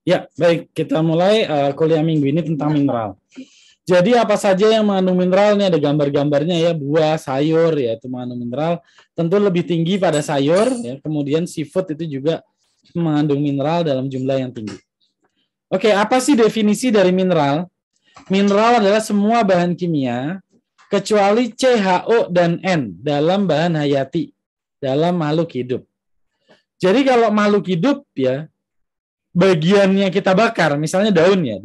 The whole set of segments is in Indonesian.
Ya, baik. Kita mulai kuliah minggu ini tentang mineral. Jadi apa saja yang mengandung mineral, ini ada gambar-gambarnya ya, buah, sayur, ya itu mengandung mineral. Tentu lebih tinggi pada sayur, ya. Kemudian seafood itu juga mengandung mineral dalam jumlah yang tinggi. Oke, apa sih definisi dari mineral? Mineral adalah semua bahan kimia kecuali CHO dan N dalam bahan hayati, dalam makhluk hidup. Jadi kalau makhluk hidup ya, bagiannya kita bakar, misalnya daun ya,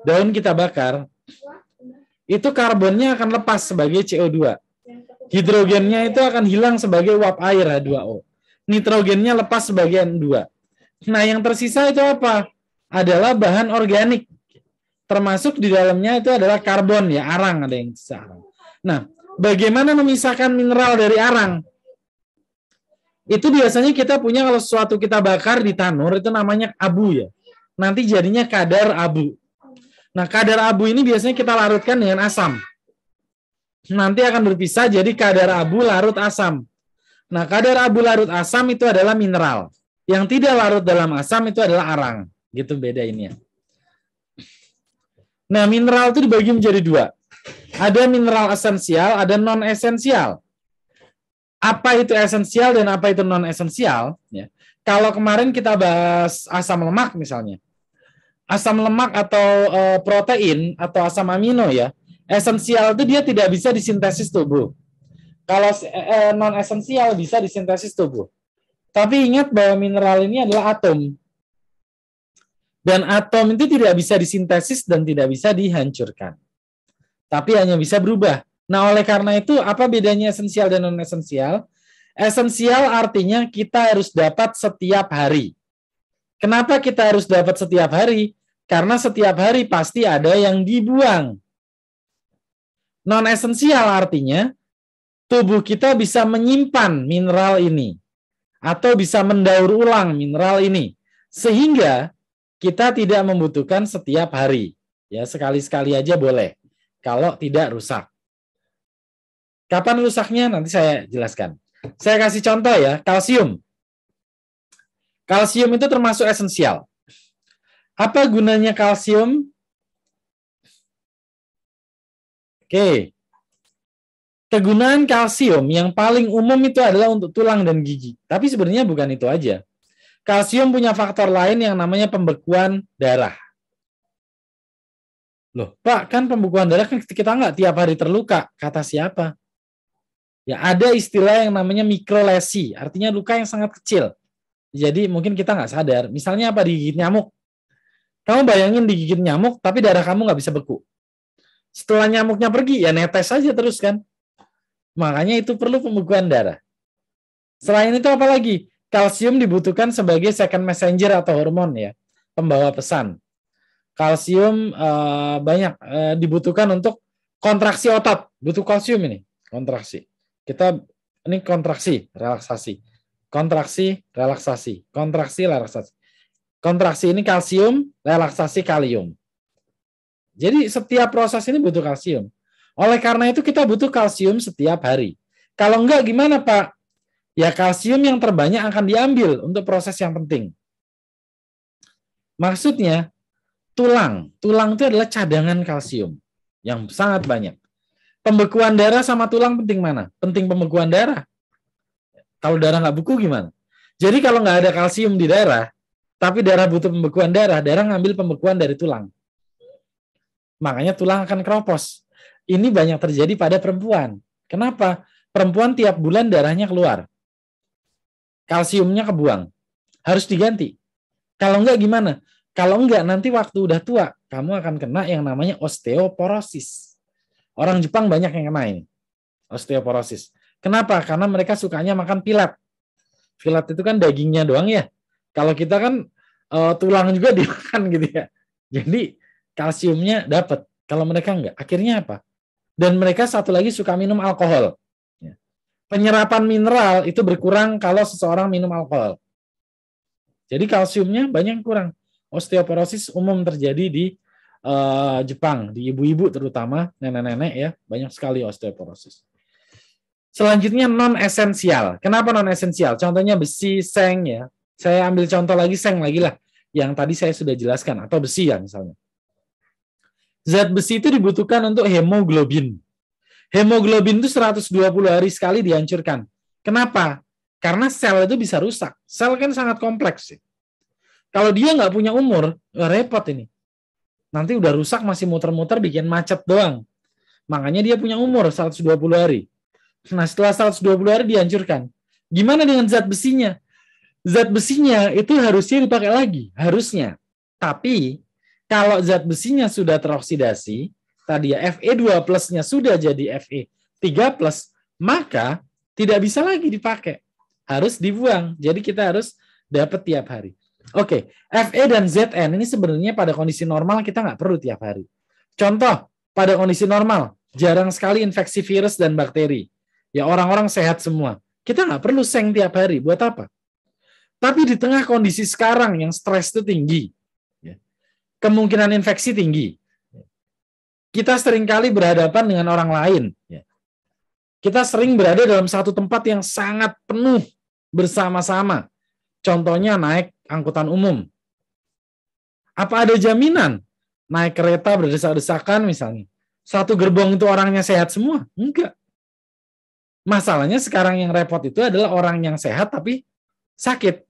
daun kita bakar, itu karbonnya akan lepas sebagai CO2. Hidrogennya itu akan hilang sebagai uap air H2O. Nitrogennya lepas sebagai N2. Nah, yang tersisa itu apa? Adalah bahan organik. Termasuk di dalamnya itu adalah karbon ya, arang ada yang sisa arang. Nah, bagaimana memisahkan mineral dari arang? Itu biasanya kita punya kalau sesuatu kita bakar di tanur itu namanya abu ya. Nanti jadinya kadar abu. Nah, kadar abu ini biasanya kita larutkan dengan asam. Nanti akan berpisah jadi kadar abu larut asam. Nah, kadar abu larut asam itu adalah mineral. Yang tidak larut dalam asam itu adalah arang. Gitu beda ini ya. Nah, mineral itu dibagi menjadi dua. Ada mineral esensial, ada non-esensial. Apa itu esensial dan apa itu non-esensial? Ya. Kalau kemarin kita bahas asam lemak misalnya. Asam lemak atau protein atau asam amino ya, esensial itu dia tidak bisa disintesis tubuh. Kalau non esensial bisa disintesis tubuh. Tapi ingat bahwa mineral ini adalah atom. Dan atom itu tidak bisa disintesis dan tidak bisa dihancurkan. Tapi hanya bisa berubah. Nah, oleh karena itu apa bedanya esensial dan non esensial? Esensial artinya kita harus dapat setiap hari. Kenapa kita harus dapat setiap hari? Karena setiap hari pasti ada yang dibuang. Non-esensial artinya tubuh kita bisa menyimpan mineral ini atau bisa mendaur ulang mineral ini sehingga kita tidak membutuhkan setiap hari. Ya, sekali-sekali aja boleh kalau tidak rusak. Kapan rusaknya nanti saya jelaskan. Saya kasih contoh ya, kalsium. Kalsium itu termasuk esensial. Apa gunanya kalsium? Oke. Kegunaan kalsium yang paling umum itu adalah untuk tulang dan gigi. Tapi sebenarnya bukan itu aja. Kalsium punya faktor lain yang namanya pembekuan darah. Loh, Pak, kan pembekuan darah kan kita nggak tiap hari terluka. Kata siapa? Ya, ada istilah yang namanya mikrolesi. Artinya luka yang sangat kecil. Jadi mungkin kita nggak sadar. Misalnya apa, digigit nyamuk. Kamu bayangin digigit nyamuk, tapi darah kamu nggak bisa beku. Setelah nyamuknya pergi, ya netes saja terus kan. Makanya itu perlu pembekuan darah. Selain itu apa lagi? Kalsium dibutuhkan sebagai second messenger atau hormon ya, pembawa pesan. Kalsium banyak dibutuhkan untuk kontraksi otot. Butuh kalsium ini, kontraksi. Kita ini kontraksi, relaksasi. Kontraksi, relaksasi. Kontraksi, relaksasi. Kontraksi ini kalsium, relaksasi kalium. Jadi setiap proses ini butuh kalsium. Oleh karena itu kita butuh kalsium setiap hari. Kalau enggak gimana Pak? Ya kalsium yang terbanyak akan diambil untuk proses yang penting. Maksudnya tulang. Tulang itu adalah cadangan kalsium yang sangat banyak. Pembekuan darah sama tulang penting mana? Penting pembekuan darah. Kalau darah nggak beku gimana? Jadi kalau nggak ada kalsium di darah, tapi darah butuh pembekuan darah, darah ngambil pembekuan dari tulang. Makanya tulang akan keropos. Ini banyak terjadi pada perempuan. Kenapa? Perempuan tiap bulan darahnya keluar. Kalsiumnya kebuang. Harus diganti. Kalau enggak gimana? Kalau enggak nanti waktu udah tua, kamu akan kena yang namanya osteoporosis. Orang Jepang banyak yang kena ini. Osteoporosis. Kenapa? Karena mereka sukanya makan pilat. Pilat itu kan dagingnya doang ya. Kalau kita kan tulang juga dimakan gitu ya. Jadi kalsiumnya dapat. Kalau mereka enggak. Akhirnya apa? Dan mereka satu lagi suka minum alkohol. Penyerapan mineral itu berkurang kalau seseorang minum alkohol. Jadi kalsiumnya banyak kurang. Osteoporosis umum terjadi di Jepang, di ibu-ibu terutama, nenek-nenek ya, banyak sekali osteoporosis. Selanjutnya non-esensial. Kenapa non-esensial? Contohnya besi, seng ya. Saya ambil contoh lagi seng lagi lah. yang tadi saya sudah jelaskan, atau besi ya misalnya. Zat besi itu dibutuhkan untuk hemoglobin. Hemoglobin itu 120 hari sekali dihancurkan. Kenapa? Karena sel itu bisa rusak. Sel kan sangat kompleks. Kalau dia nggak punya umur, repot ini. Nanti udah rusak masih muter-muter bikin macet doang. Makanya dia punya umur 120 hari. Nah, setelah 120 hari dihancurkan. Gimana dengan zat besinya? Zat besinya itu harusnya dipakai lagi. Harusnya. Tapi, kalau zat besinya sudah teroksidasi, tadi ya Fe2 plusnya sudah jadi Fe3 plus, maka tidak bisa lagi dipakai. Harus dibuang. Jadi kita harus dapat tiap hari. Oke, Fe dan Zn ini sebenarnya pada kondisi normal kita nggak perlu tiap hari. Contoh, pada kondisi normal, jarang sekali infeksi virus dan bakteri. Ya orang-orang sehat semua. Kita nggak perlu seng tiap hari. Buat apa? Tapi di tengah kondisi sekarang yang stres itu tinggi, kemungkinan infeksi tinggi, kita seringkali berhadapan dengan orang lain. Kita sering berada dalam satu tempat yang sangat penuh bersama-sama. Contohnya naik angkutan umum. Apa ada jaminan naik kereta berdesak-desakan misalnya? Satu gerbong itu orangnya sehat semua? Enggak. Masalahnya sekarang yang repot itu adalah orang yang sehat tapi sakit.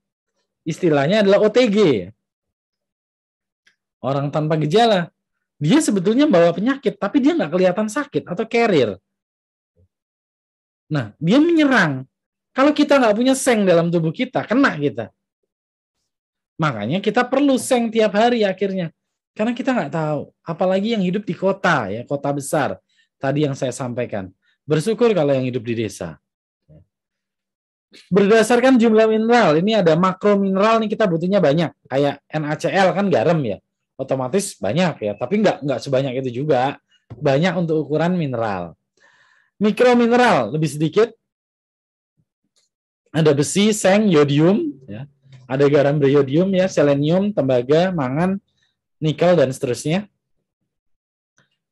Istilahnya adalah OTG. Orang tanpa gejala. Dia sebetulnya bawa penyakit, tapi dia nggak kelihatan sakit atau carrier. Nah, dia menyerang. Kalau kita nggak punya seng dalam tubuh kita, kena kita. Makanya kita perlu seng tiap hari akhirnya. Karena kita nggak tahu. Apalagi yang hidup di kota, ya kota besar. Tadi yang saya sampaikan. Bersyukur kalau yang hidup di desa. Berdasarkan jumlah mineral, ini ada makro mineral nih kita butuhnya banyak. Kayak NaCl kan garam ya. Otomatis banyak ya. Tapi nggak sebanyak itu juga. Banyak untuk ukuran mineral. Mikromineral lebih sedikit. Ada besi, seng, yodium, ya. Ada garam beriodium ya, selenium, tembaga, mangan, nikel dan seterusnya.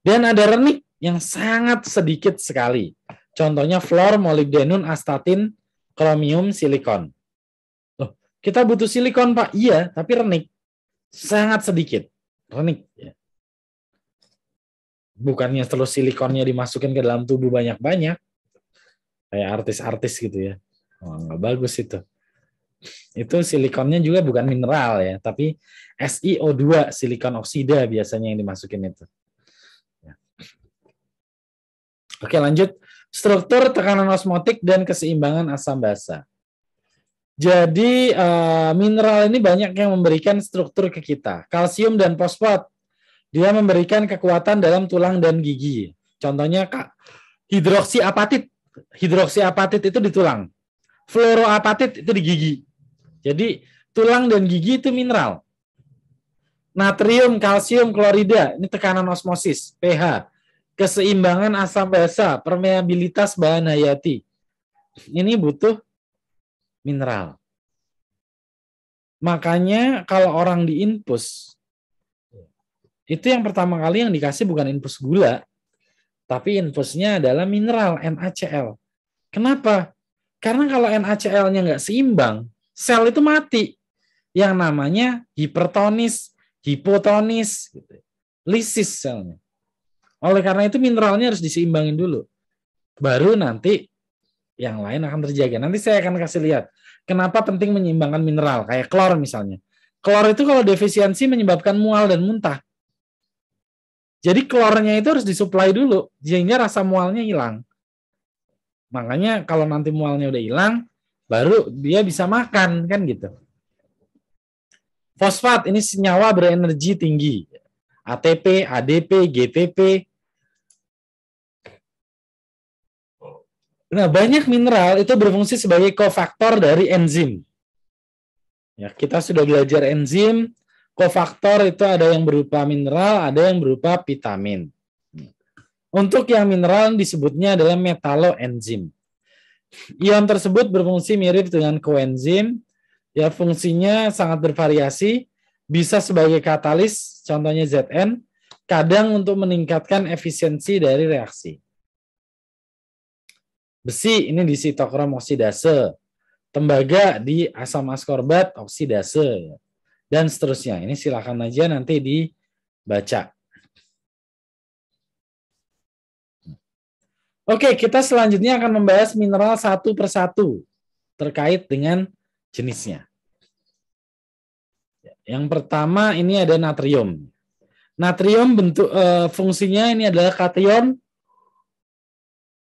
Dan ada renik yang sangat sedikit sekali. Contohnya fluor, molybdenum, astatin, kromium, silikon. Loh, kita butuh silikon Pak? Iya, tapi renik. Sangat sedikit. Renik. Ya. Bukannya terus silikonnya dimasukin ke dalam tubuh banyak-banyak. Kayak artis-artis gitu ya. Oh, nggak bagus itu. Itu silikonnya juga bukan mineral ya, tapi SiO2, silikon oksida biasanya yang dimasukin itu. Ya. Oke, lanjut. Struktur, tekanan osmotik, dan keseimbangan asam basa. Jadi mineral ini banyak yang memberikan struktur ke kita. Kalsium dan fosfat. Dia memberikan kekuatan dalam tulang dan gigi. Contohnya hidroksiapatit. Hidroksiapatit itu di tulang. Fluoroapatit itu di gigi. Jadi tulang dan gigi itu mineral. Natrium, kalsium, klorida, ini tekanan osmosis, pH. Keseimbangan asam basa, permeabilitas bahan hayati. Ini butuh mineral. Makanya kalau orang diinfus, itu yang pertama kali yang dikasih bukan infus gula, tapi infusnya adalah mineral, NaCl. Kenapa? Karena kalau NaCl-nya nggak seimbang, sel itu mati. Yang namanya hipertonis, hipotonis, gitu. Lisis selnya. Oleh karena itu mineralnya harus diseimbangin dulu. Baru nanti yang lain akan terjaga. Nanti saya akan kasih lihat kenapa penting menyeimbangkan mineral, kayak klor misalnya. Klor itu kalau defisiensi menyebabkan mual dan muntah. Jadi klornya itu harus disuplai dulu, sehingga rasa mualnya hilang. Makanya kalau nanti mualnya udah hilang, baru dia bisa makan, kan gitu. Fosfat, ini senyawa berenergi tinggi. ATP, ADP, GTP. Nah, banyak mineral itu berfungsi sebagai kofaktor dari enzim. Ya, kita sudah belajar enzim. Kofaktor itu ada yang berupa mineral, ada yang berupa vitamin. Untuk yang mineral disebutnya adalah metaloenzim. Ion tersebut berfungsi mirip dengan koenzim. Ya, fungsinya sangat bervariasi. Bisa sebagai katalis, contohnya Zn, kadang untuk meningkatkan efisiensi dari reaksi. Besi ini di sitokrom oksidase. Tembaga di asam askorbat oksidase. dan seterusnya. Ini silakan aja nanti dibaca. Oke, kita selanjutnya akan membahas mineral satu persatu terkait dengan jenisnya. Yang pertama ini ada natrium. Natrium bentuk fungsinya ini adalah kation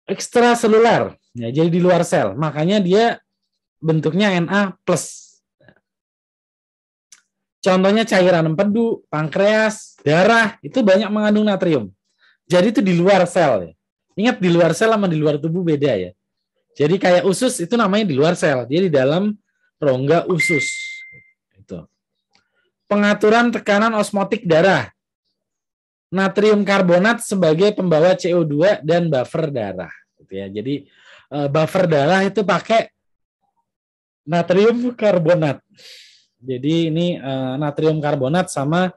ekstraseluler, ya, jadi di luar sel. Makanya dia bentuknya Na+. Contohnya cairan empedu, pankreas, darah, itu banyak mengandung natrium. Jadi itu di luar sel. Ya. Ingat, di luar sel sama di luar tubuh beda ya. Jadi kayak usus itu namanya di luar sel, dia di dalam rongga usus. Itu. Pengaturan tekanan osmotik darah. Natrium karbonat sebagai pembawa CO2 dan buffer darah. Gitu ya. Jadi buffer darah itu pakai natrium karbonat. Jadi ini natrium karbonat sama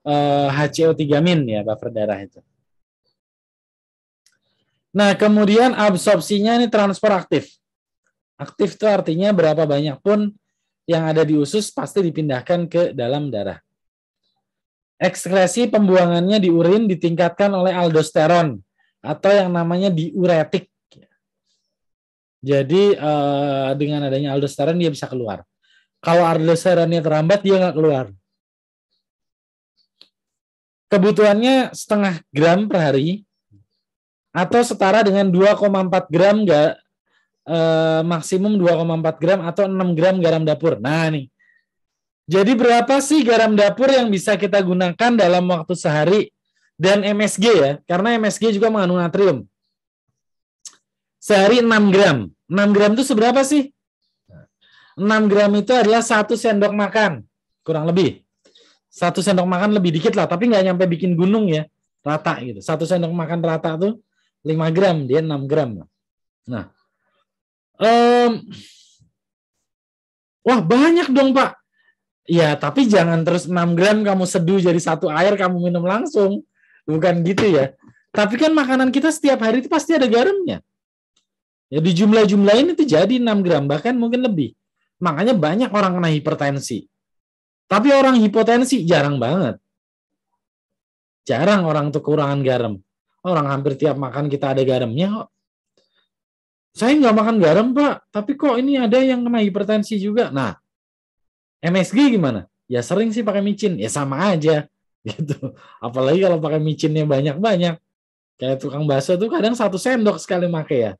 HCO3- ya buffer darah itu. Nah, kemudian absorpsinya ini transfer aktif. Aktif itu artinya berapa banyak pun yang ada di usus pasti dipindahkan ke dalam darah. Ekskresi pembuangannya di urin ditingkatkan oleh aldosteron atau yang namanya diuretik. Jadi dengan adanya aldosteron dia bisa keluar. Kalau aldosteronnya terlambat dia nggak keluar. Kebutuhannya 0,5 gram per hari atau setara dengan 2,4 gram maksimum 2,4 gram atau 6 gram garam dapur. Nah nih. Jadi berapa sih garam dapur yang bisa kita gunakan dalam waktu sehari dan MSG ya? Karena MSG juga mengandung natrium. Sehari 6 gram. 6 gram itu seberapa sih? 6 gram itu adalah 1 sendok makan, kurang lebih. 1 sendok makan lebih dikit lah, tapi nggak nyampe bikin gunung ya, rata gitu. 1 sendok makan rata tuh 5 gram, dia 6 gram. Nah, wah banyak dong Pak. Ya, tapi jangan terus 6 gram kamu seduh jadi 1 air kamu minum langsung. Bukan gitu ya. Tapi kan makanan kita setiap hari itu pasti ada garamnya. Ya di jumlah-jumlahin itu jadi 6 gram, bahkan mungkin lebih. Makanya banyak orang kena hipertensi. Tapi orang hipotensi jarang banget. Jarang orang tuh kekurangan garam. Orang hampir tiap makan kita ada garamnya kok. Saya nggak makan garam Pak, tapi kok ini ada yang kena hipertensi juga. Nah, MSG gimana? Ya sering sih pakai micin, ya sama aja gitu. Apalagi kalau pakai micinnya banyak-banyak. Kayak tukang bakso tuh kadang 1 sendok sekali pakai ya.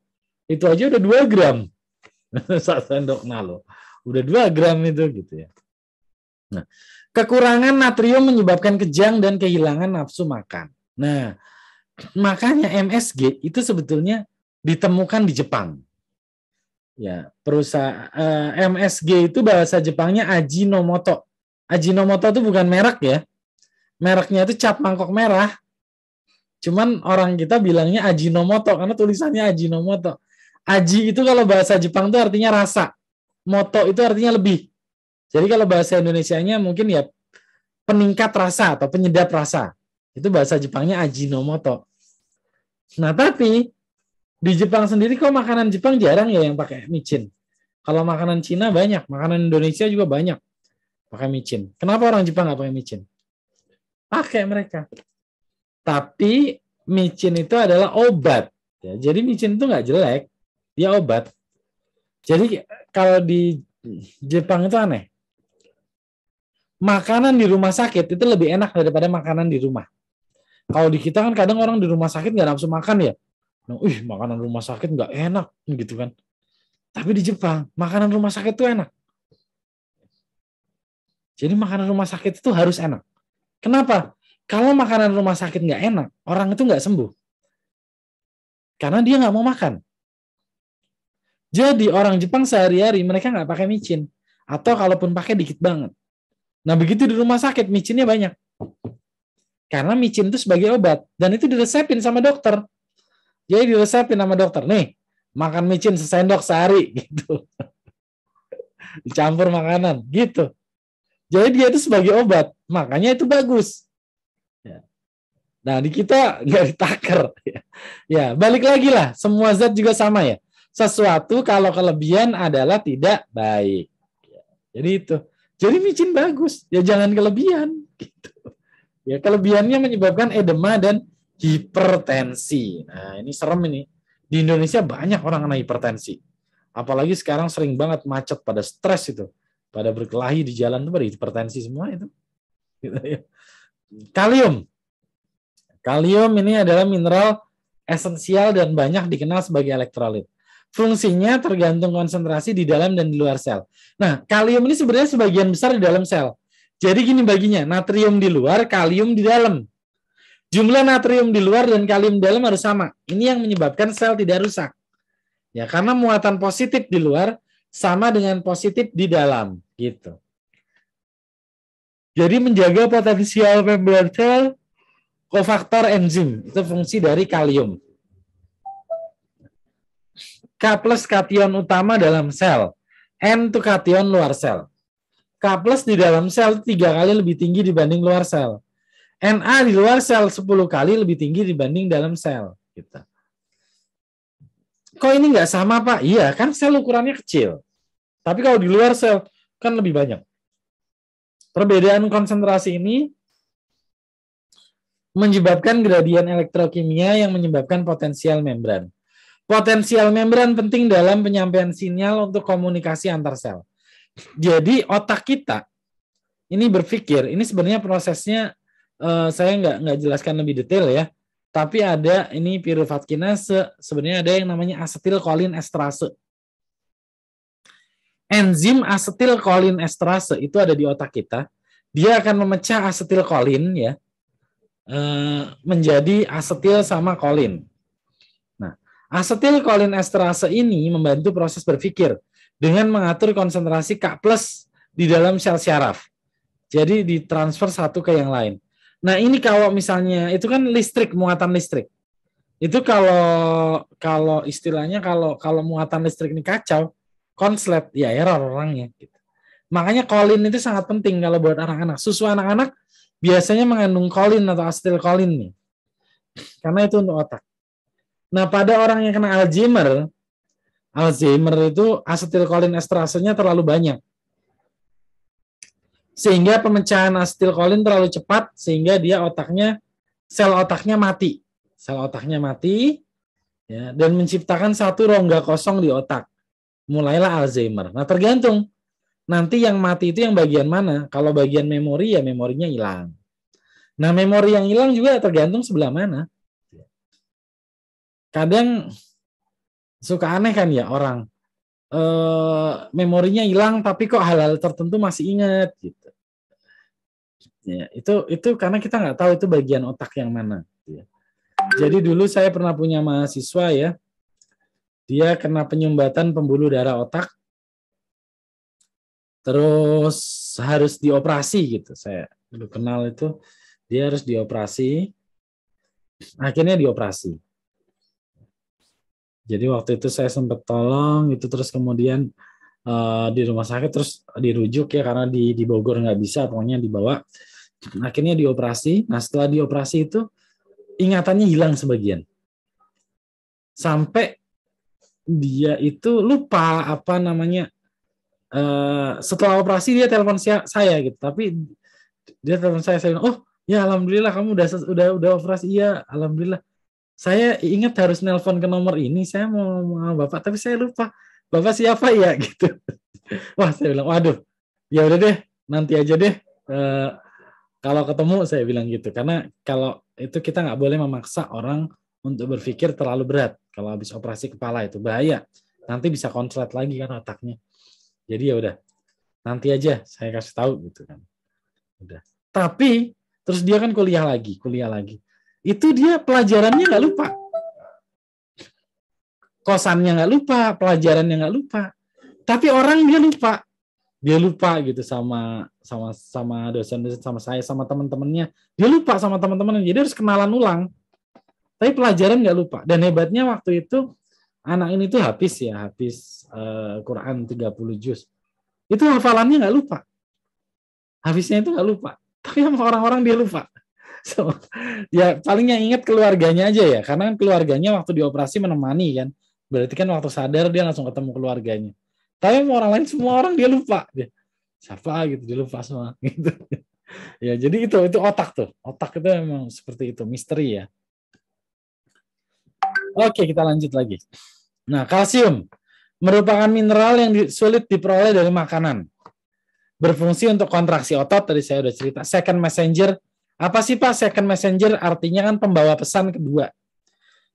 Itu aja udah 2 gram. 1 sendok nalo. Udah 2 gram itu gitu ya. Nah, kekurangan natrium menyebabkan kejang dan kehilangan nafsu makan. Nah, makanya MSG itu sebetulnya ditemukan di Jepang. Ya, perusahaan MSG itu bahasa Jepangnya Ajinomoto. Ajinomoto itu bukan merek ya. Mereknya itu cap mangkok merah. Cuman orang kita bilangnya Ajinomoto karena tulisannya Ajinomoto. Aji itu kalau bahasa Jepang itu artinya rasa. Moto itu artinya lebih. Jadi kalau bahasa Indonesianya mungkin ya peningkat rasa atau penyedap rasa. Itu bahasa Jepangnya Ajinomoto. Nah, tapi di Jepang sendiri kok makanan Jepang jarang ya yang pakai micin. Kalau makanan Cina banyak, makanan Indonesia juga banyak pakai micin. Kenapa orang Jepang nggak pakai micin? Pakai mereka. Tapi micin itu adalah obat. Ya, jadi micin itu nggak jelek, dia obat. Jadi kalau di Jepang itu aneh. Makanan di rumah sakit itu lebih enak daripada makanan di rumah. Kalau di kita kan kadang orang di rumah sakit nggak nafsu makan ya. Nah, makanan rumah sakit nggak enak gitu kan. Tapi di Jepang makanan rumah sakit itu enak. Jadi makanan rumah sakit itu harus enak. Kenapa? Kalau makanan rumah sakit nggak enak, orang itu nggak sembuh. Karena dia nggak mau makan. Jadi orang Jepang sehari-hari mereka nggak pakai micin. Atau kalaupun pakai dikit banget. Nah begitu di rumah sakit micinnya banyak. Karena micin itu sebagai obat. Dan itu diresepin sama dokter. Jadi diresepin sama dokter. Nih, makan micin sesendok sehari. Gitu. Dicampur makanan. Gitu. Jadi dia itu sebagai obat. Makanya itu bagus. Nah di kita nggak ditaker. Ya balik lagi lah. Semua zat juga sama ya. Sesuatu kalau kelebihan adalah tidak baik. Jadi itu. Jadi micin bagus, ya jangan kelebihan. Gitu. Ya kelebihannya menyebabkan edema dan hipertensi. Nah ini serem ini. Di Indonesia banyak orang kena hipertensi. Apalagi sekarang sering banget macet, pada stres itu. Pada berkelahi di jalan itu pada hipertensi semua itu. Gitu ya. Kalium. Kalium ini adalah mineral esensial dan banyak dikenal sebagai elektrolit. Fungsinya tergantung konsentrasi di dalam dan di luar sel. Nah, kalium ini sebenarnya sebagian besar di dalam sel. Jadi gini baginya, natrium di luar, kalium di dalam. Jumlah natrium di luar dan kalium di dalam harus sama. Ini yang menyebabkan sel tidak rusak. Ya, karena muatan positif di luar sama dengan positif di dalam, gitu. Jadi menjaga potensial membran sel, kofaktor enzim, itu fungsi dari kalium. K plus kation utama dalam sel, N itu kation luar sel. K plus di dalam sel 3 kali lebih tinggi dibanding luar sel. Na di luar sel 10 kali lebih tinggi dibanding dalam sel. Gitu. Kok ini nggak sama Pak? Iya, kan sel ukurannya kecil. Tapi kalau di luar sel kan lebih banyak. Perbedaan konsentrasi ini menyebabkan gradien elektrokimia yang menyebabkan potensial membran. Potensial membran penting dalam penyampaian sinyal untuk komunikasi antar sel. Jadi otak kita ini berpikir, ini sebenarnya prosesnya saya nggak jelaskan lebih detail ya, tapi ada ini piruvatkinase, sebenarnya ada yang namanya asetilkolin esterase. Enzim asetilkolin esterase itu ada di otak kita, dia akan memecah asetilkolin ya menjadi asetil sama kolin. Asetilkolin esterase ini membantu proses berpikir dengan mengatur konsentrasi K+ di dalam sel syaraf. Jadi ditransfer satu ke yang lain. Nah ini kalau misalnya itu kan listrik, muatan listrik. Itu kalau istilahnya kalau muatan listrik ini kacau, konslet, ya error orangnya. Gitu. Makanya kolin itu sangat penting kalau buat anak-anak. Susu anak-anak biasanya mengandung kolin atau asetilkolin nih, karena itu untuk otak. Nah, pada orang yang kena Alzheimer itu asetilkolin esterasenya terlalu banyak. Sehingga pemecahan asetilkolin terlalu cepat sehingga dia sel otaknya mati. Sel otaknya mati ya, dan menciptakan satu rongga kosong di otak. Mulailah Alzheimer. Nah, tergantung nanti yang mati itu yang bagian mana. Kalau bagian memori ya memorinya hilang. Nah, memori yang hilang juga tergantung sebelah mana. Kadang suka aneh kan ya orang memorinya hilang tapi kok hal-hal tertentu masih ingat gitu. Ya, itu karena kita nggak tahu itu bagian otak yang mana. Ya. Jadi dulu saya pernah punya mahasiswa ya, dia kena penyumbatan pembuluh darah otak, terus harus dioperasi gitu. Saya dulu kenal itu, dia harus dioperasi, akhirnya dioperasi. Jadi waktu itu saya sempat tolong itu, terus kemudian di rumah sakit terus dirujuk ya karena di Bogor nggak bisa, pokoknya dibawa. Akhirnya dioperasi. Nah setelah dioperasi itu ingatannya hilang sebagian. Sampai dia itu lupa apa namanya. Setelah operasi dia telepon saya gitu. Tapi dia telepon saya bilang, oh ya alhamdulillah kamu udah operasi. Iya alhamdulillah. Saya ingat harus nelpon ke nomor ini, saya mau Bapak, tapi saya lupa. Bapak siapa ya gitu. Wah, saya bilang, waduh, ya udah deh, nanti aja deh. Kalau ketemu saya bilang gitu, karena kalau itu kita nggak boleh memaksa orang untuk berpikir terlalu berat. Kalau habis operasi kepala itu bahaya, nanti bisa konslet lagi kan otaknya. Jadi ya udah, nanti aja saya kasih tahu gitu kan. Udah. Tapi terus dia kan kuliah lagi. Itu dia pelajarannya nggak lupa, kosannya nggak lupa, pelajarannya nggak lupa, tapi orang dia lupa gitu sama dosen-dosen, sama saya, sama teman-temannya, dia lupa sama teman-temannya, jadi harus kenalan ulang, tapi pelajaran nggak lupa. Dan hebatnya waktu itu anak ini tuh habis Quran 30 juz, itu hafalannya nggak lupa, habisnya itu nggak lupa, tapi sama orang-orang dia lupa. So, ya paling yang ingat keluarganya aja ya, karena kan keluarganya waktu dioperasi menemani kan, berarti kan waktu sadar dia langsung ketemu keluarganya. Tapi orang lain semua orang dia lupa. Siapa gitu, dilupa semua gitu. Ya, jadi itu otak tuh. Otak itu memang seperti itu, misteri ya. Oke, kita lanjut lagi. Nah, kalsium merupakan mineral yang sulit diperoleh dari makanan. Berfungsi untuk kontraksi otot, tadi saya udah cerita. Second messenger, apa sih Pak second messenger? Artinya kan pembawa pesan kedua.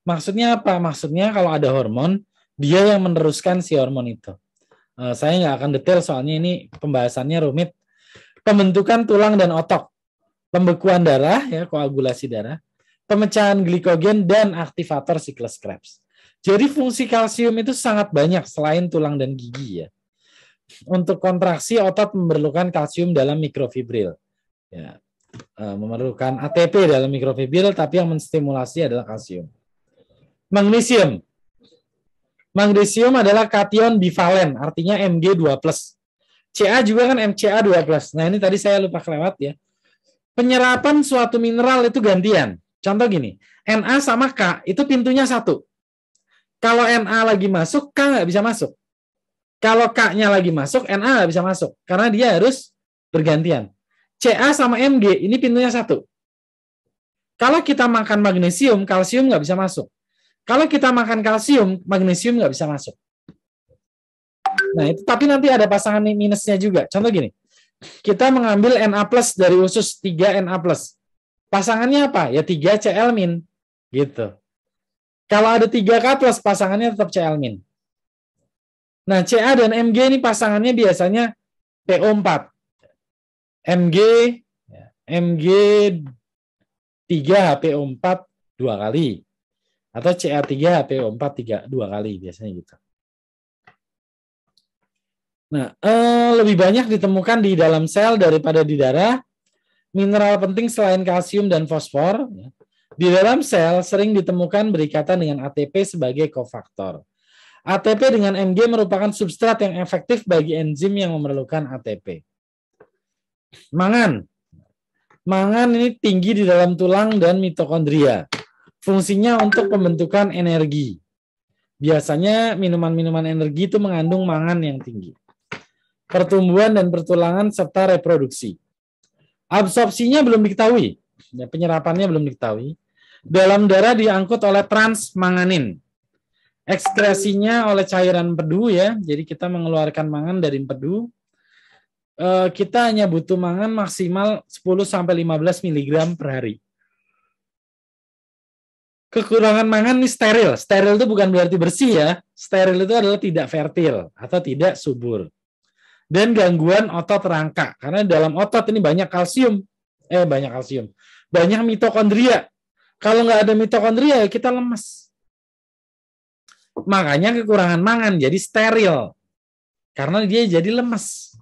Maksudnya apa? Maksudnya kalau ada hormon, dia yang meneruskan si hormon itu. Saya nggak akan detail soalnya ini pembahasannya rumit. Pembentukan tulang dan otot, pembekuan darah, ya koagulasi darah, pemecahan glikogen, dan aktivator siklus Krebs. Jadi fungsi kalsium itu sangat banyak selain tulang dan gigi ya. Untuk kontraksi otot memerlukan kalsium dalam mikrofibril. Ya, memerlukan ATP dalam mikrofibril, tapi yang menstimulasi adalah kalsium. Magnesium. Magnesium adalah kation bivalen, artinya Mg2+. Ca juga kan MCa2+. Nah ini tadi saya lupa kelewat ya. Penyerapan suatu mineral itu gantian. Contoh gini, Na sama K itu pintunya satu. Kalau Na lagi masuk, K nggak bisa masuk. Kalau K-nya lagi masuk, Na nggak bisa masuk. Karena dia harus bergantian. Ca sama Mg, ini pintunya satu. Kalau kita makan magnesium, kalsium nggak bisa masuk. Kalau kita makan kalsium, magnesium nggak bisa masuk. Nah, itu tapi nanti ada pasangan minusnya juga. Contoh gini, kita mengambil Na+ dari usus 3 Na+. Pasangannya apa? Ya 3 Cl-. Gitu. Kalau ada 3K+, pasangannya tetap Cl-. Nah, Ca dan Mg ini pasangannya biasanya PO4. Mg 3HPO4 2 kali. Atau Ca3HPO4 2 kali biasanya gitu. Nah, lebih banyak ditemukan di dalam sel daripada di darah. Mineral penting selain kalsium dan fosfor di dalam sel sering ditemukan berikatan dengan ATP sebagai kofaktor. ATP dengan Mg merupakan substrat yang efektif bagi enzim yang memerlukan ATP. Mangan. Mangan ini tinggi di dalam tulang dan mitokondria. Fungsinya untuk pembentukan energi. Biasanya minuman-minuman energi itu mengandung mangan yang tinggi. Pertumbuhan dan pertulangan serta reproduksi. Absorpsinya belum diketahui, ya, penyerapannya belum diketahui. Dalam darah diangkut oleh transmanganin. Ekskresinya oleh cairan empedu ya, jadi kita mengeluarkan mangan dari empedu. Kita hanya butuh mangan maksimal 10-15 mg per hari. Kekurangan mangan ini steril. Steril itu bukan berarti bersih ya. Steril itu adalah tidak fertil atau tidak subur. Dan gangguan otot rangka. Karena dalam otot ini banyak kalsium. Banyak mitokondria. Kalau nggak ada mitokondria, kita lemas. Makanya kekurangan mangan jadi steril. Karena dia jadi lemas.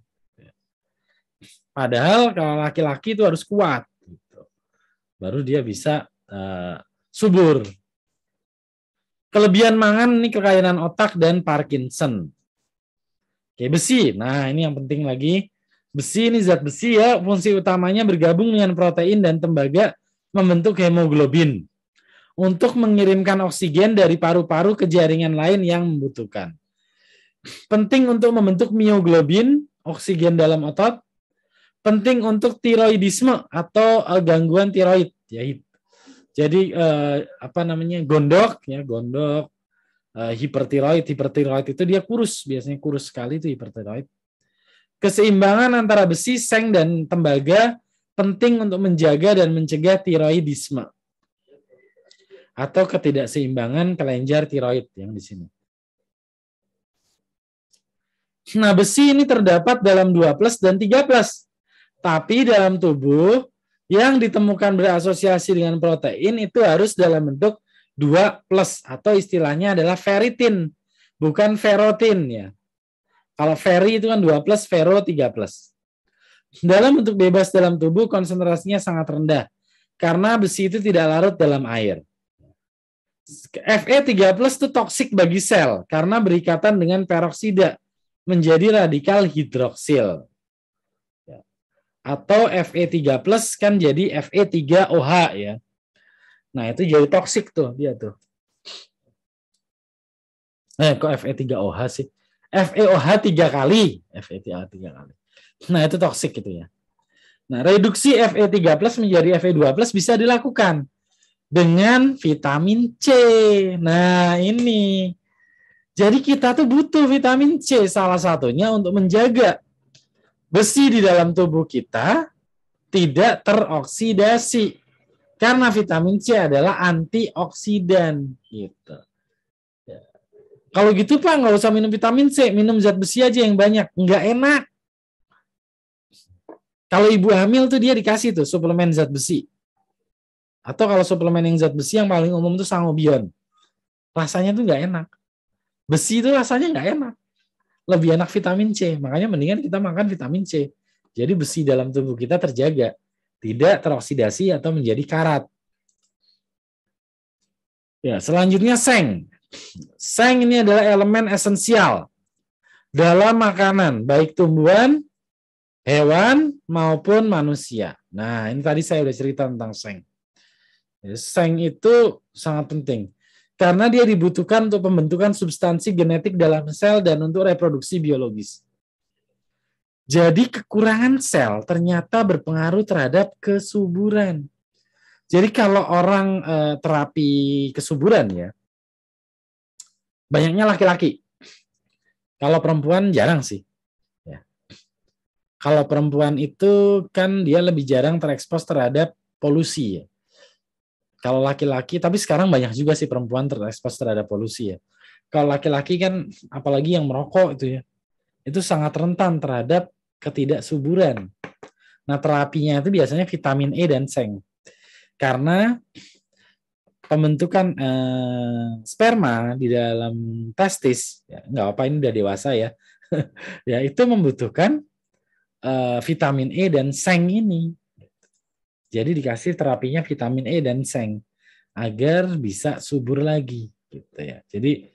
Padahal kalau laki-laki itu harus kuat. Baru dia bisa subur. Kelebihan mangan ini kelainan otak dan Parkinson. Oke, besi. Nah, ini yang penting lagi. Besi ini zat besi ya, fungsi utamanya bergabung dengan protein dan tembaga membentuk hemoglobin untuk mengirimkan oksigen dari paru-paru ke jaringan lain yang membutuhkan. Penting untuk membentuk mioglobin, oksigen dalam otot. Penting untuk tiroidisme atau gangguan tiroid ya. Jadi gondok ya, hipertiroid itu dia kurus, biasanya kurus sekali itu hipertiroid. Keseimbangan antara besi, seng dan tembaga penting untuk menjaga dan mencegah tiroidisme atau ketidakseimbangan kelenjar tiroid yang di sini. Nah, besi ini terdapat dalam 2+ dan 3+. Tapi dalam tubuh yang ditemukan berasosiasi dengan protein itu harus dalam bentuk 2+ atau istilahnya adalah ferritin, bukan ferrotin ya. Kalau ferri itu kan 2+, ferro 3+. Dalam bentuk bebas dalam tubuh konsentrasinya sangat rendah karena besi itu tidak larut dalam air. Fe3+ itu toksik bagi sel karena berikatan dengan peroksida menjadi radikal hidroksil. Atau Fe3+ kan jadi Fe3OH ya. Nah, itu jadi toksik tuh dia tuh. Kok Fe3OH sih? FeOH 3 kali. FeOH 3 kali. Nah, itu toksik gitu ya. Nah, reduksi Fe3+ menjadi Fe2+ bisa dilakukan dengan vitamin C. Nah, ini. Jadi kita tuh butuh vitamin C salah satunya untuk menjaga besi di dalam tubuh kita tidak teroksidasi. Karena vitamin C adalah antioksidan gitu. Ya. Kalau gitu Pak, nggak usah minum vitamin C, minum zat besi aja yang banyak. Nggak enak. Kalau ibu hamil tuh dia dikasih tuh suplemen zat besi. Atau kalau suplemen yang zat besi yang paling umum tuh Sangobion. Rasanya tuh nggak enak. Besi itu rasanya nggak enak. Lebih enak vitamin C. Makanya mendingan kita makan vitamin C. Jadi besi dalam tubuh kita terjaga. Tidak teroksidasi atau menjadi karat. Ya, selanjutnya seng. Seng ini adalah elemen esensial dalam makanan, baik tumbuhan, hewan, maupun manusia. Nah, ini tadi saya sudah cerita tentang seng. Seng itu sangat penting karena dia dibutuhkan untuk pembentukan substansi genetik dalam sel dan untuk reproduksi biologis. Jadi kekurangan sel ternyata berpengaruh terhadap kesuburan. Jadi kalau orang terapi kesuburan ya, banyaknya laki-laki. Kalau perempuan jarang sih. Ya. Kalau perempuan itu kan dia lebih jarang terekspos terhadap polusi ya. Kalau laki-laki, tapi sekarang banyak juga sih perempuan terekspos terhadap polusi ya. Kalau laki-laki kan, apalagi yang merokok itu sangat rentan terhadap ketidaksuburan. Nah, terapinya itu biasanya vitamin E dan seng. Karena pembentukan sperma di dalam testis, ya, nggak apa ini udah dewasa ya, ya itu membutuhkan vitamin E dan seng ini. Jadi dikasih terapinya vitamin E dan seng agar bisa subur lagi gitu ya. Jadi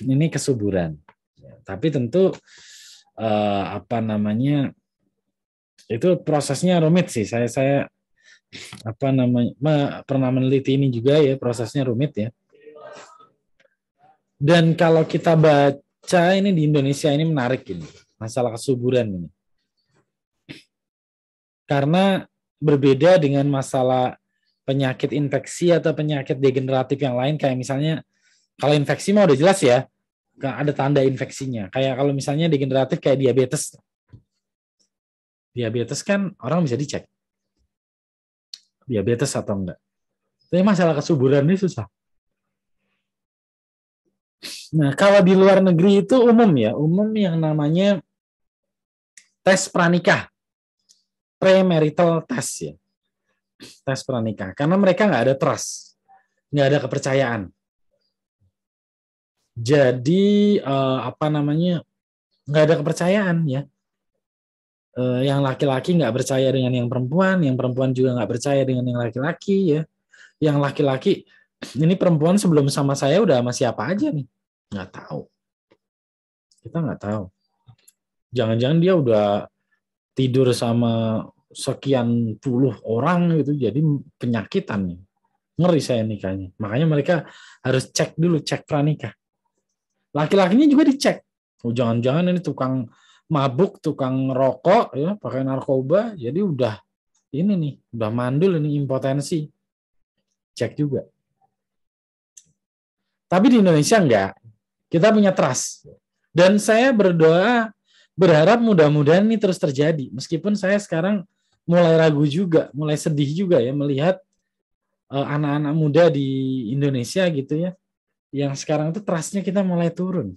ini kesuburan. Ya, tapi tentu apa namanya itu prosesnya rumit sih. Saya apa namanya pernah meneliti ini juga ya, prosesnya rumit ya. Dan kalau kita baca ini di Indonesia ini menarik ini masalah kesuburan ini. Karena berbeda dengan masalah penyakit infeksi atau penyakit degeneratif yang lain, kayak misalnya kalau infeksi mah udah jelas ya, ada tanda infeksinya. Kayak kalau misalnya degeneratif kayak diabetes. Diabetes kan orang bisa dicek. Diabetes atau enggak. Tapi masalah kesuburan ini susah. Nah, kalau di luar negeri itu umum ya, umum yang namanya tes pranikah. Premarital test ya. Tes pranikah. Karena mereka nggak ada trust. Nggak ada kepercayaan. Jadi apa namanya nggak ada kepercayaan ya. Yang laki-laki nggak percaya dengan yang perempuan juga nggak percaya dengan yang laki-laki ya. Yang laki-laki ini perempuan sebelum sama saya udah sama siapa aja nih, nggak tahu. Kita nggak tahu. Jangan-jangan dia udah tidur sama sekian puluh orang gitu, jadi penyakitan nih. Ngeri saya nikahnya. Makanya mereka harus cek dulu, cek pranikah. Laki-lakinya juga dicek. Oh, jangan-jangan ini tukang mabuk, tukang rokok, ya, pakai narkoba, jadi udah ini nih, udah mandul ini impotensi. Cek juga. Tapi di Indonesia enggak. Kita punya trust. Dan saya berharap mudah-mudahan ini terus terjadi. Meskipun saya sekarang mulai ragu juga, mulai sedih juga ya melihat anak-anak muda di Indonesia gitu ya, yang sekarang itu trust-nya kita mulai turun.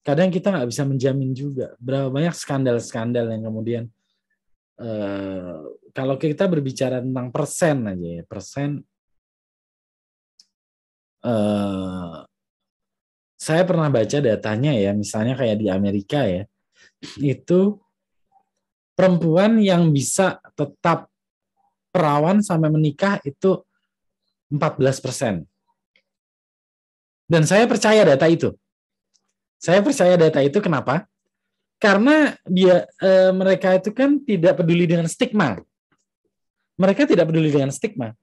Kadang kita nggak bisa menjamin juga berapa banyak skandal-skandal yang kemudian kalau kita berbicara tentang persen aja ya, persen saya pernah baca datanya ya, misalnya kayak di Amerika ya, itu perempuan yang bisa tetap perawan sampai menikah itu 14%. Dan saya percaya data itu. Saya percaya data itu kenapa? Karena mereka itu kan tidak peduli dengan stigma. Mereka tidak peduli dengan stigma.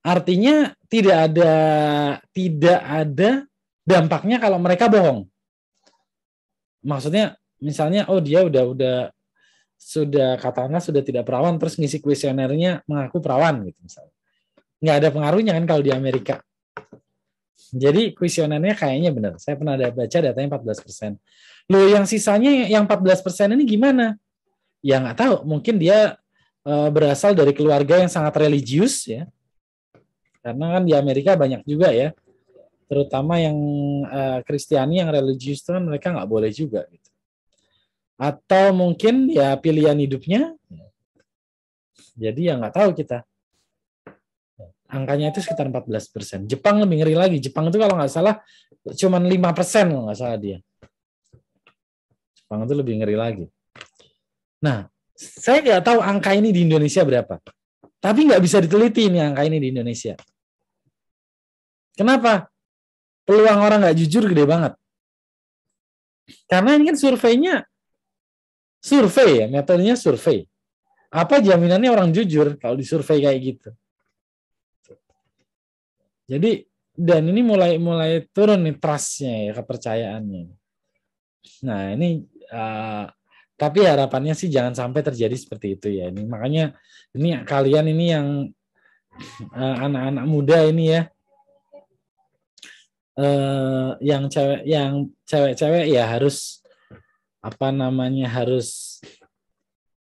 Artinya tidak ada dampaknya kalau mereka bohong. Maksudnya misalnya dia udah sudah katakanlah sudah tidak perawan terus ngisi kuesionernya mengaku perawan gitu misalnya. Nggak ada pengaruhnya kan kalau di Amerika. Jadi kuesionernya kayaknya benar. Saya pernah ada baca datanya 14%. Loh yang sisanya yang 14% ini gimana? Ya nggak tahu. Mungkin dia berasal dari keluarga yang sangat religius ya. Karena kan di Amerika banyak juga ya. Terutama yang Kristiani yang religius itu kan mereka nggak boleh juga gitu. Atau mungkin ya pilihan hidupnya. Jadi ya nggak tahu kita. Angkanya itu sekitar 14%. Jepang lebih ngeri lagi. Jepang itu kalau nggak salah cuma 5% kalau nggak salah dia. Jepang itu lebih ngeri lagi. Nah, saya nggak tahu angka ini di Indonesia berapa. Tapi nggak bisa diteliti nih angka ini di Indonesia. Kenapa? Peluang orang nggak jujur gede banget. Karena ini kan survei ya, metodenya survei. Apa jaminannya orang jujur kalau disurvei kayak gitu? Jadi dan ini mulai turun nih trust-nya ya, kepercayaannya. Nah ini tapi harapannya sih jangan sampai terjadi seperti itu ya. Ini makanya ini kalian ini yang anak-anak muda ini ya, yang cewek-cewek ya harus harus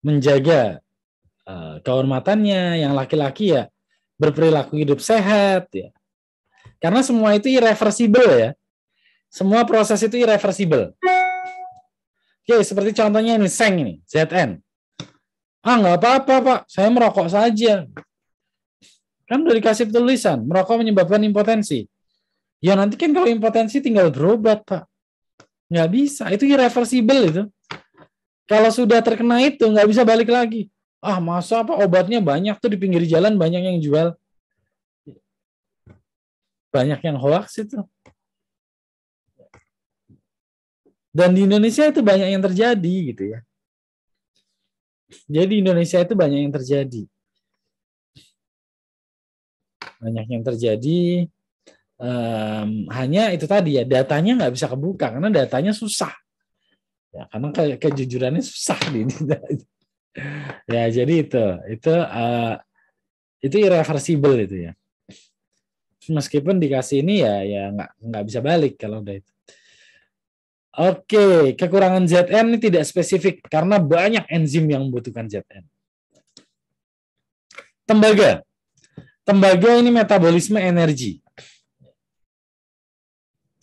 menjaga kehormatannya, yang laki-laki ya berperilaku hidup sehat ya. Karena semua itu irreversible ya. Semua proses itu irreversible. Oke, seperti contohnya ini Seng ini, ZN. Nggak apa-apa Pak, saya merokok saja. Kan udah dikasih tulisan, merokok menyebabkan impotensi. Ya nanti kan kalau impotensi tinggal berobat Pak. Nggak bisa, itu irreversible itu. Kalau sudah terkena itu nggak bisa balik lagi. Masa apa obatnya banyak tuh di pinggir jalan banyak yang jual. Banyak yang hoax itu. Dan di Indonesia itu banyak yang terjadi gitu ya. Jadi di Indonesia itu banyak yang terjadi. Banyak yang terjadi. Hanya itu tadi ya, datanya nggak bisa kebuka karena datanya susah. Ya, karena kejujurannya susah di ya jadi itu irreversible itu ya. Meskipun dikasih ini ya nggak bisa balik kalau udah itu. Oke, kekurangan ZN ini tidak spesifik karena banyak enzim yang membutuhkan ZN. Tembaga ini metabolisme energi.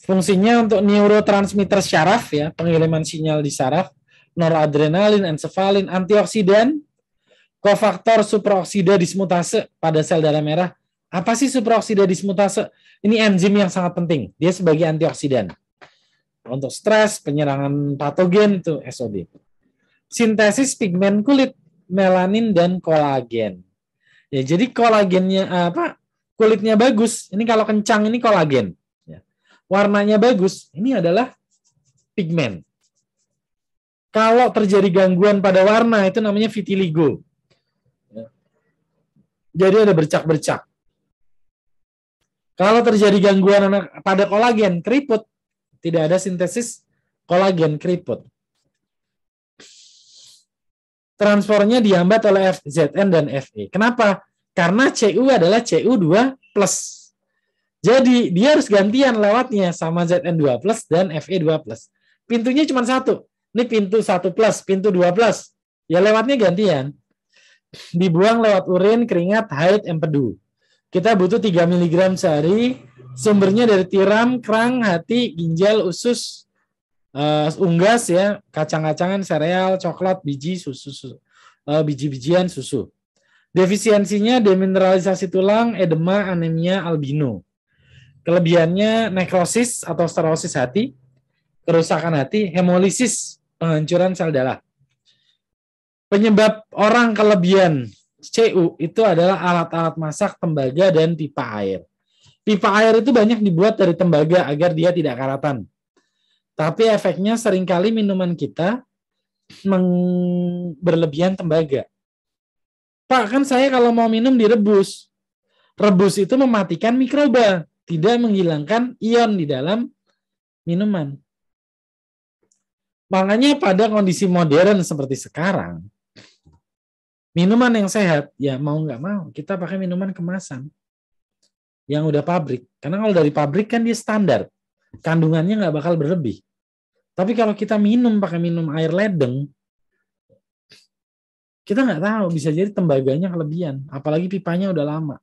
Fungsinya untuk neurotransmitter syaraf ya, pengiriman sinyal di saraf, noradrenalin, encefalin, antioksidan, kofaktor supraoksida dismutase pada sel darah merah. Apa sih supraoksida dismutase? Ini enzim yang sangat penting. Dia sebagai antioksidan. Untuk stres, penyerangan patogen itu SOD. Sintesis pigmen kulit, melanin dan kolagen. Ya, jadi kolagennya kulitnya bagus. Ini kalau kencang ini kolagen. Ya. Warnanya bagus. Ini adalah pigmen. Kalau terjadi gangguan pada warna itu namanya vitiligo. Ya. Jadi ada bercak-bercak. Kalau terjadi gangguan pada kolagen, keriput. Tidak ada sintesis kolagen, keriput. Transfernya dihambat oleh FZN dan Fe. Kenapa? Karena Cu adalah Cu2+. Jadi dia harus gantian lewatnya sama Zn2+ dan Fe2+. Pintunya cuma satu. Ini pintu 1+, pintu 2+. Ya lewatnya gantian. Dibuang lewat urin, keringat, haid, empedu. Kita butuh 3 mg sehari. Sumbernya dari tiram, kerang, hati, ginjal, usus, unggas ya, kacang-kacangan, sereal, coklat, biji, susu, biji-bijian, susu. Defisiensinya demineralisasi tulang, edema, anemia, albino. Kelebihannya nekrosis atau sterosis hati, kerusakan hati, hemolisis, penghancuran sel darah. Penyebab orang kelebihan Cu itu adalah alat-alat masak, tembaga, dan pipa air. Pipa air itu banyak dibuat dari tembaga agar dia tidak karatan. Tapi efeknya seringkali minuman kita berlebihan tembaga. Pak, kan saya kalau mau minum direbus. Rebus itu mematikan mikroba, tidak menghilangkan ion di dalam minuman. Makanya pada kondisi modern seperti sekarang, Minuman yang sehat, ya mau nggak mau, kita pakai minuman kemasan yang udah pabrik. Karena kalau dari pabrik kan dia standar, kandungannya nggak bakal berlebih. Tapi kalau kita pakai minum air ledeng, kita nggak tahu, bisa jadi tembaganya kelebihan. Apalagi pipanya udah lama.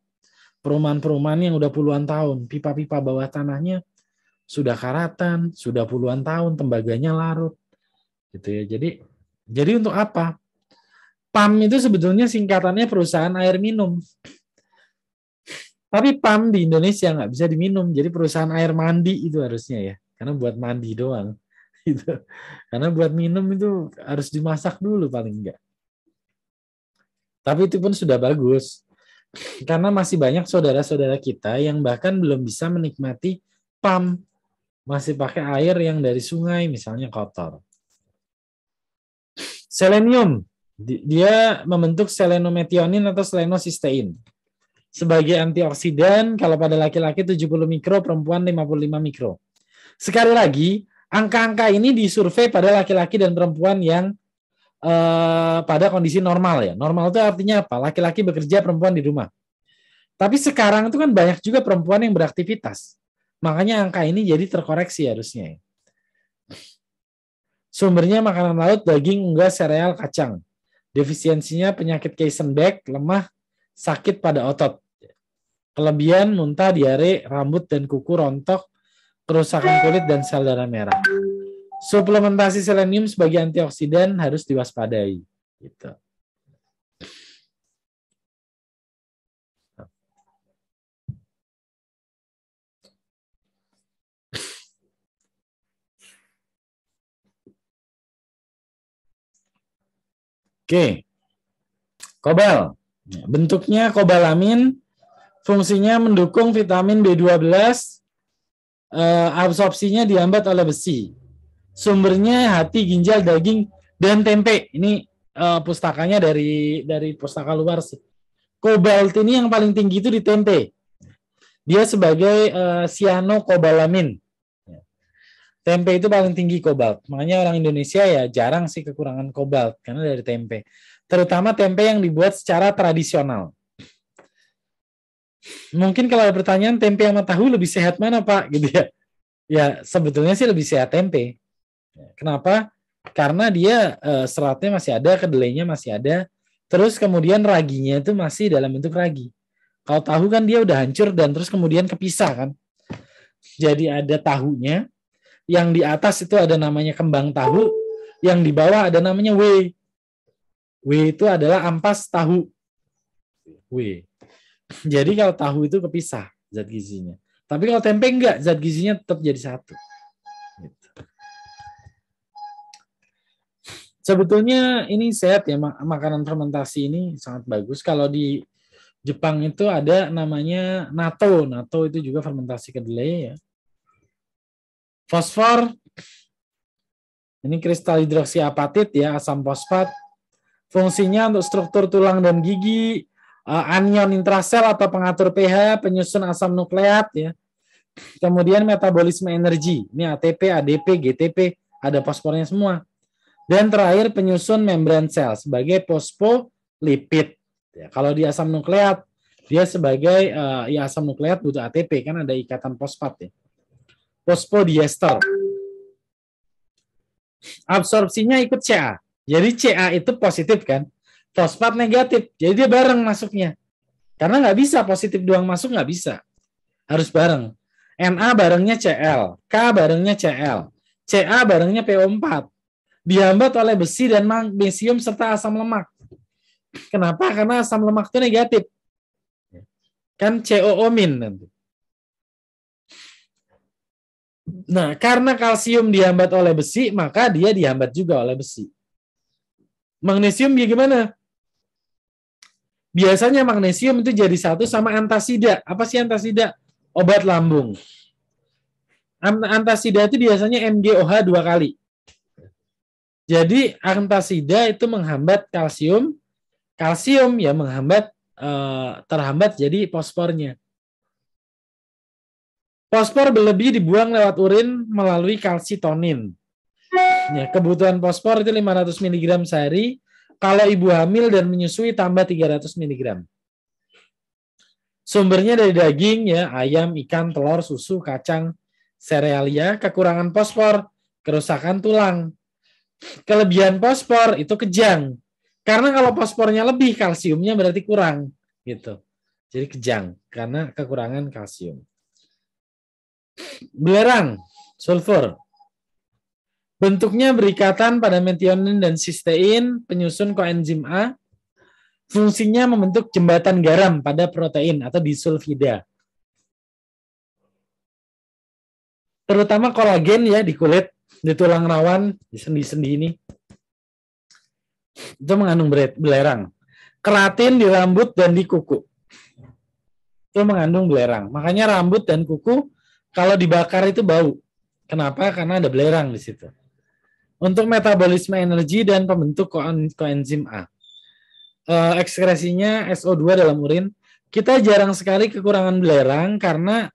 Perumahan-perumahan yang udah puluhan tahun, pipa-pipa bawah tanahnya sudah karatan, sudah puluhan tahun, tembaganya larut. Gitu ya. Jadi untuk apa? PAM itu sebetulnya singkatannya perusahaan air minum. Tapi PAM di Indonesia nggak bisa diminum. Jadi perusahaan air mandi itu harusnya ya. Karena buat mandi doang. Gitu. Karena buat minum itu harus dimasak dulu paling enggak. Tapi itu pun sudah bagus. Karena masih banyak saudara-saudara kita yang bahkan belum bisa menikmati PAM. Masih pakai air yang dari sungai misalnya kotor. Selenium. Dia membentuk selenometionin atau selenocysteine. Sebagai antioksidan, kalau pada laki-laki 70 mikro, perempuan 55 mikro. Sekali lagi, angka-angka ini disurvei pada laki-laki dan perempuan yang pada kondisi normal ya. Normal itu artinya apa? Laki-laki bekerja, perempuan di rumah. Tapi sekarang itu kan banyak juga perempuan yang beraktivitas. Makanya angka ini jadi terkoreksi harusnya. Sumbernya makanan laut, daging, unggas, sereal, kacang. Defisiensinya penyakit Keisenbeck, lemah, sakit pada otot. Kelebihan, muntah, diare, rambut dan kuku rontok, kerusakan kulit dan sel darah merah. Suplementasi selenium sebagai antioksidan harus diwaspadai. Gitu. Oke, kobal. Bentuknya kobalamin, fungsinya mendukung vitamin B12, absorpsinya dihambat oleh besi. Sumbernya hati, ginjal, daging, dan tempe. Ini pustakanya dari pustaka luar sih. Kobalt ini yang paling tinggi itu di tempe. Dia sebagai cyanokobalamin. Tempe itu paling tinggi kobalt. Makanya orang Indonesia ya jarang sih kekurangan kobalt karena dari tempe. Terutama tempe yang dibuat secara tradisional. Mungkin kalau ada pertanyaan tempe sama tahu lebih sehat mana Pak? Gitu ya. Ya sebetulnya sih lebih sehat tempe. Kenapa? Karena dia seratnya masih ada, kedelainya masih ada. Terus kemudian raginya itu masih dalam bentuk ragi. Kalau tahu kan dia udah hancur dan terus kemudian kepisah kan. Jadi ada tahunya, yang di atas itu ada namanya kembang tahu, yang di bawah ada namanya W. W itu adalah ampas tahu. W. Jadi kalau tahu itu kepisah zat gizinya. Tapi kalau tempe enggak, zat gizinya tetap jadi satu. Gitu. Sebetulnya ini sehat ya, makanan fermentasi ini sangat bagus. Kalau di Jepang itu ada namanya natto. Natto itu juga fermentasi kedelai ya. Fosfor, ini kristal hidroksiapatit ya, asam fosfat. Fungsinya untuk struktur tulang dan gigi, anion intrasel atau pengatur pH, penyusun asam nukleat ya. Kemudian metabolisme energi, ini ATP, ADP, GTP, ada fosfornya semua. Dan terakhir penyusun membran sel sebagai fosfolipid. Ya, kalau di asam nukleat, dia sebagai ya asam nukleat butuh ATP kan ada ikatan fosfat ya. Fosfodiester. Absorpsinya ikut Ca. Jadi Ca itu positif kan, fosfat negatif. Jadi dia bareng masuknya. Karena nggak bisa positif doang masuk nggak bisa, harus bareng. Na barengnya Cl, K barengnya Cl, Ca barengnya PO4. Dihambat oleh besi dan magnesium serta asam lemak. Kenapa? Karena asam lemak itu negatif. Kan COO- nanti. Nah, karena kalsium dihambat oleh besi, maka dia dihambat juga oleh besi. Magnesium gimana? Biasanya magnesium itu jadi satu sama antasida. Apa sih antasida? Obat lambung. Antasida itu biasanya MgOH 2 kali. Jadi antasida itu menghambat kalsium. Kalsium ya menghambat terhambat jadi fosfornya. Fosfor berlebih dibuang lewat urin melalui kalsitonin. Ya, kebutuhan fosfor itu 500 mg sehari. Kalau ibu hamil dan menyusui tambah 300 mg. Sumbernya dari daging ya, ayam, ikan, telur, susu, kacang, serealia. Kekurangan fosfor, kerusakan tulang. Kelebihan fosfor itu kejang. Karena kalau fosfornya lebih, kalsiumnya berarti kurang gitu. Jadi kejang karena kekurangan kalsium. Belerang, sulfur. Bentuknya berikatan pada metionin dan sistein, penyusun koenzim A. Fungsinya membentuk jembatan garam pada protein atau disulfida. Terutama kolagen ya di kulit, di tulang rawan, di sendi-sendi ini. Itu mengandung belerang. Keratin di rambut dan di kuku. Itu mengandung belerang. Makanya rambut dan kuku kalau dibakar itu bau. Kenapa? Karena ada belerang di situ. Untuk metabolisme energi dan pembentuk koenzim A. Ekskresinya SO2 dalam urin. Kita jarang sekali kekurangan belerang karena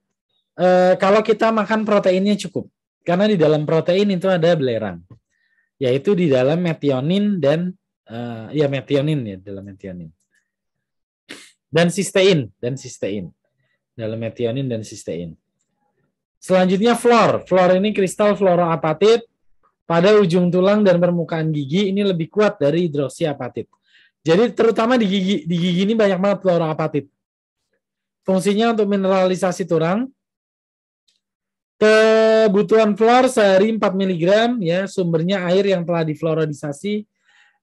kalau kita makan proteinnya cukup. Karena di dalam protein itu ada belerang. Yaitu di dalam metionin dan metionin ya, dalam metionin. Dan sistein. Dalam metionin dan sistein. Selanjutnya fluor. Fluor ini kristal fluoroapatit. Pada ujung tulang dan permukaan gigi ini lebih kuat dari hidroksiapatit. Jadi terutama di gigi ini banyak banget fluoroapatit. Fungsinya untuk mineralisasi tulang. Kebutuhan fluor sehari 4 mg ya, sumbernya air yang telah difluoridisasi.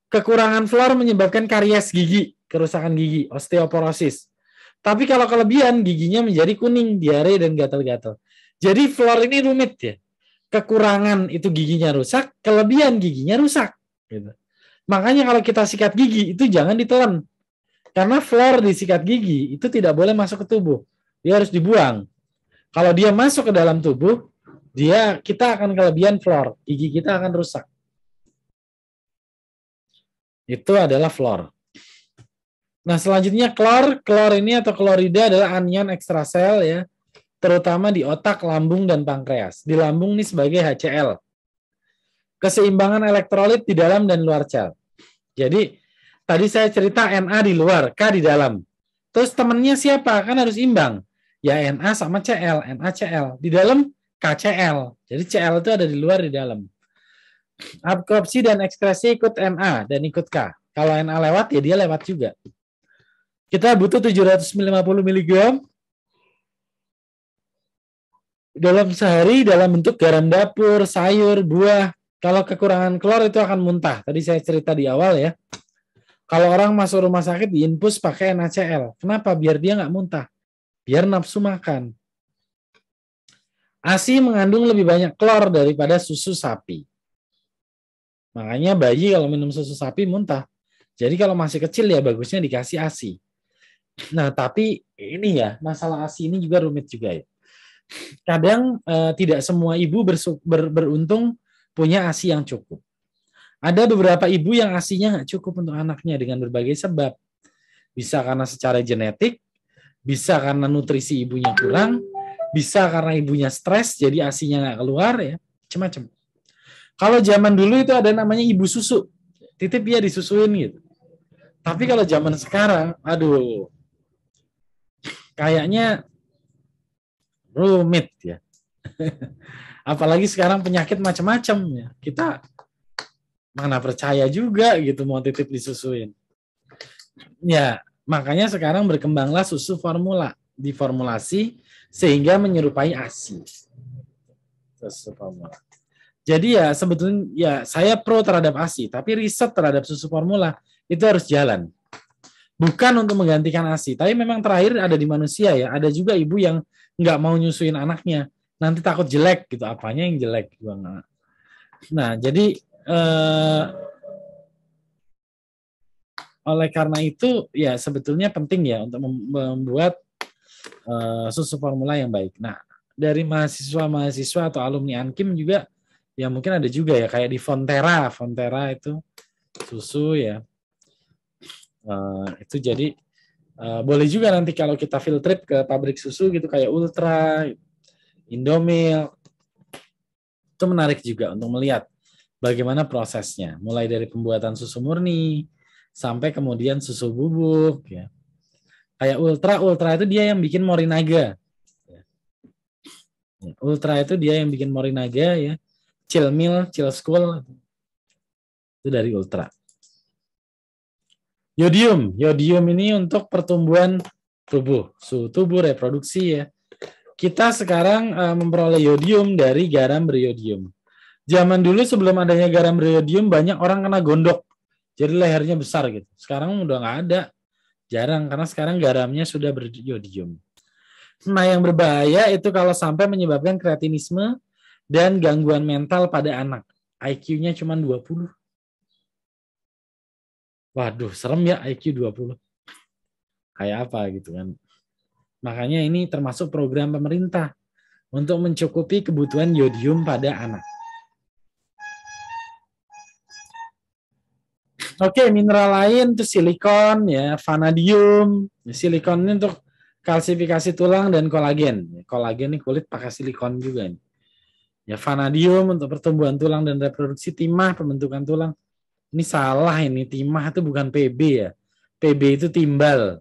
Kekurangan fluor menyebabkan karies gigi, kerusakan gigi, osteoporosis. Tapi kalau kelebihan giginya menjadi kuning, diare dan gatal-gatal. Jadi fluor ini rumit ya. Kekurangan itu giginya rusak, kelebihan giginya rusak. Gitu. Makanya kalau kita sikat gigi itu jangan ditelan. Karena fluor di sikat gigi itu tidak boleh masuk ke tubuh. Dia harus dibuang. Kalau dia masuk ke dalam tubuh, kita akan kelebihan fluor. Gigi kita akan rusak. Itu adalah fluor. Nah selanjutnya klor. Klor ini atau klorida adalah anion ekstrasel ya. Terutama di otak, lambung, dan pankreas. Di lambung ini sebagai HCl. Keseimbangan elektrolit di dalam dan luar sel. Jadi, tadi saya cerita Na di luar, K di dalam. Terus temennya siapa? Kan harus imbang. Ya Na sama Cl, NaCl. Di dalam KCl. Jadi Cl itu ada di luar, di dalam. Absorpsi dan ekskresi ikut Na dan ikut K. Kalau Na lewat, ya dia lewat juga. Kita butuh 750 mg dalam sehari dalam bentuk garam dapur, sayur, buah. Kalau kekurangan klor itu akan muntah. Tadi saya cerita di awal ya. Kalau orang masuk rumah sakit diinfus pakai NaCl. Kenapa? Biar dia nggak muntah. Biar nafsu makan. ASI mengandung lebih banyak klor daripada susu sapi. Makanya bayi kalau minum susu sapi muntah. Jadi kalau masih kecil ya bagusnya dikasih ASI. Nah tapi ini ya masalah ASI ini juga rumit juga ya. Kadang tidak semua ibu beruntung punya ASI yang cukup. Ada beberapa ibu yang ASInya nggak cukup untuk anaknya dengan berbagai sebab. Bisa karena secara genetik, bisa karena nutrisi ibunya kurang, bisa karena ibunya stres jadi ASInya nggak keluar ya, macam-macam. Kalau zaman dulu itu ada namanya ibu susu, titip dia disusuin gitu. Tapi kalau zaman sekarang, aduh, kayaknya rumit ya. Apalagi sekarang penyakit macam-macam ya. Kita mana percaya juga gitu mau titip disusuin. Ya, makanya sekarang berkembanglah susu formula, diformulasi sehingga menyerupai ASI. Susu formula. Jadi ya sebetulnya ya saya pro terhadap ASI, tapi riset terhadap susu formula itu harus jalan. Bukan untuk menggantikan ASI, tapi memang terakhir ada di manusia ya. Ada juga ibu yang nggak mau nyusuin anaknya, nanti takut jelek gitu. Apanya yang jelek? Nah, jadi oleh karena itu ya sebetulnya penting ya untuk membuat susu formula yang baik. Nah, dari mahasiswa-mahasiswa atau alumni Ankim juga ya mungkin ada juga ya kayak di Fonterra itu susu ya. Itu jadi boleh juga nanti kalau kita field trip ke pabrik susu gitu kayak Ultra, Indomilk, itu menarik juga untuk melihat bagaimana prosesnya, mulai dari pembuatan susu murni, sampai kemudian susu bubuk ya. Kayak Ultra itu dia yang bikin Morinaga. Ultra itu dia yang bikin Morinaga ya. Chill Meal, Chill School itu dari Ultra. Yodium ini untuk pertumbuhan tubuh, suhu tubuh, reproduksi ya. Kita sekarang memperoleh yodium dari garam beriodium. Zaman dulu sebelum adanya garam beriodium banyak orang kena gondok. Jadi lehernya besar gitu. Sekarang udah nggak ada. Jarang karena sekarang garamnya sudah beriodium. Nah, yang berbahaya itu kalau sampai menyebabkan kreatinisme dan gangguan mental pada anak. IQ-nya cuma 20. Waduh, serem ya IQ 20. Kayak apa gitu kan. Makanya ini termasuk program pemerintah untuk mencukupi kebutuhan yodium pada anak. Oke, mineral lain itu silikon ya, vanadium. Silikon ini untuk kalsifikasi tulang dan kolagen. Kolagen ini kulit pakai silikon juga nih. Ya, vanadium untuk pertumbuhan tulang dan reproduksi, timah pembentukan tulang. Ini salah ini, timah itu bukan PB ya. PB itu timbal.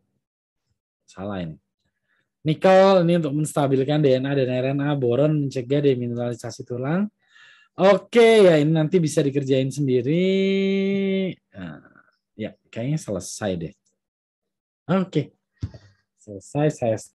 Salah ini. Nikel ini untuk menstabilkan DNA dan RNA, boron mencegah demineralisasi tulang. Oke, ya ini nanti bisa dikerjain sendiri. Nah, ya, kayaknya selesai deh. Oke, selesai saya